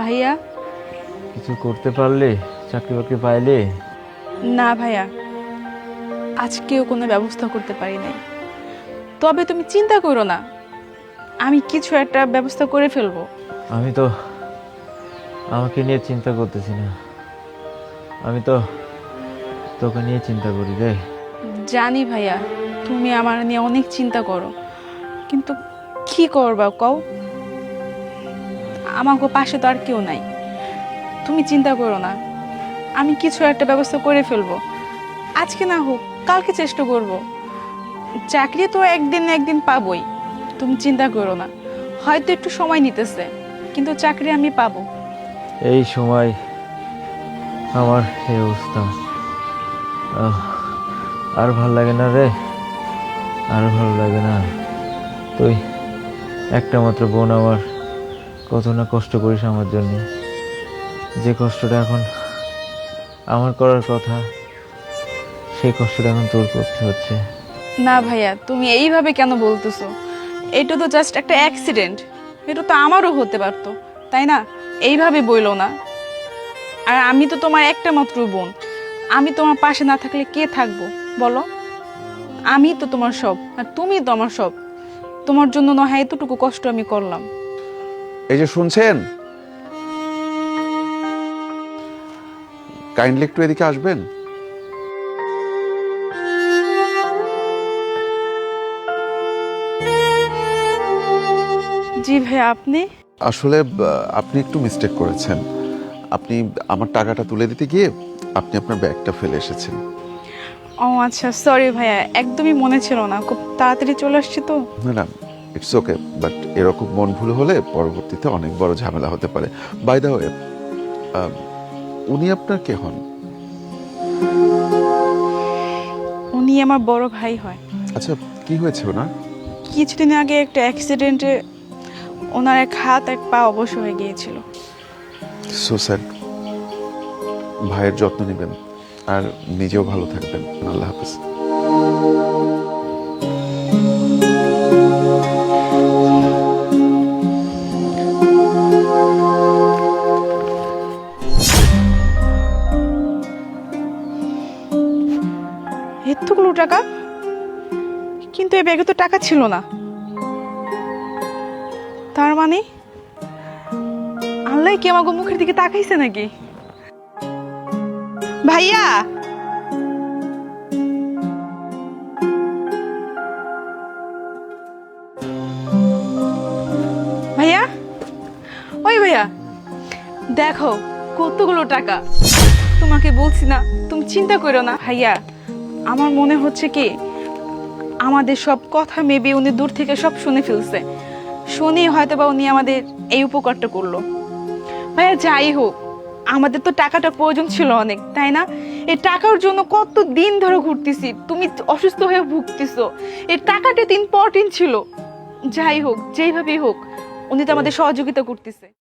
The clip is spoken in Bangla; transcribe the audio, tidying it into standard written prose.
ভাইয়া। কিছু করতে পারলে, চাকরি বাকরি পাইলে? না ভাইয়া, আজকেও কোনো ব্যবস্থা করতে পারি নাই। তবে তুমি চিন্তা করো না, আমি কিছু একটা ব্যবস্থা করে ফেলবো। আমি তো আমাকে নিয়ে চিন্তা করতেছি না, আমি তো তোকে নিয়ে চিন্তা করি রে। জানি ভাইয়া, তুমি আমার নিয়ে অনেক চিন্তা করো, কিন্তু কি করবা কও? আমাকে পাশে তো আর কেউ নাই। তুমি চিন্তা করো না, আমি কিছু একটা ব্যবস্থা করে ফেলবো। আজকে না হোক কালকে চেষ্টা করব। চাকরি তো একদিন না একদিন পাবোই, তুমি চিন্তা করো না। হয়তো একটু সময় নিতেছে, কিন্তু চাকরি আমি পাবো। এই সময় আমার এই অবস্থা, আর ভাল লাগে না রে, আর ভালো লাগে না। তুই একটা মাত্র বোন আমার, কত না কষ্ট করিস আমার জন্য। যে কষ্টটা এখন আমার করার কথা, সেই কষ্টটা এখন তোর করতে হচ্ছে। না ভাইয়া, তুমি এইভাবে কেন বলতেছো? এটা তো জাস্ট একটা অ্যাক্সিডেন্ট, এটা তো আমারও হতে পারতো, তাই না? এইভাবে বইলো না। আর আমি তো তোমার একটা মাত্র বোন, আমি তোমার পাশে না থাকলে কে থাকবো বলো? আমি তো তোমার সব, আর তুমি তো আমার সব। তোমার জন্য না হয় এতটুকু কষ্ট আমি করলাম। এই যে শুনছেন, কাইন্ডলি একটু এদিকে আসবেন। জি ভাইয়া, আপনি? আসলে আপনি একটু মিস্টেক করেছেন। আপনি আমার টাকাটা তুলে দিতে গিয়ে আপনি আপনার ব্যাগটা ফেলে এসেছেন। ও আচ্ছা, সরি ভাইয়া, একদমই মনে ছিল না, খুব তাড়াতাড়ি চলে আসছি তো। না না, ইটস ওকে, বাট এরকম মন ভুল হলে পরবর্তীতে অনেক বড় ঝামেলা হতে পারে। বাই দ্য ওয়ে, উনি আপনার কে হন? উনি আমার বড় ভাই হয়। আচ্ছা, কি হয়েছে ওনার? কিছুদিন আগে একটা অ্যাক্সিডেন্টে ওনার এক হাত এক পা অবশ হয়ে গিয়েছিল। So sad. ভাইয়ের যত্ন নেবেন আর নিজেও ভালো থাকবেন। আল্লাহ হাফেজ। এতগুলো টাকা, কিন্তু এই ব্যাগে তো টাকা ছিল না। তার মানে আল্লাহ কি আমাকে মুখের দিকে তাকাইছে নাকি? ভাইয়া, ভাইয়া, ওই ভাইয়া, দেখো কতগুলো টাকা। তোমাকে বলছি না, তুমি চিন্তা করো না ভাইয়া। আমার মনে হচ্ছে কি, আমাদের সব কথা মেবি উনি দূর থেকে সব শুনে ফেলছে। শুনে হয়তো বা উনি আমাদের এই উপকারটা করলো। ভাইয়া যাই হোক, আমাদের তো টাকাটা প্রয়োজন ছিল অনেক, তাই না? এই টাকার জন্য কত দিন ধরে ঘুরতেছি, তুমি অসুস্থ হয়ে ভুগতেছো। এই টাকাটা তো ইম্পর্টেন্ট ছিল। যাই হোক, যেইভাবেই হোক, উনি তো আমাদের সহযোগিতা করতেছে।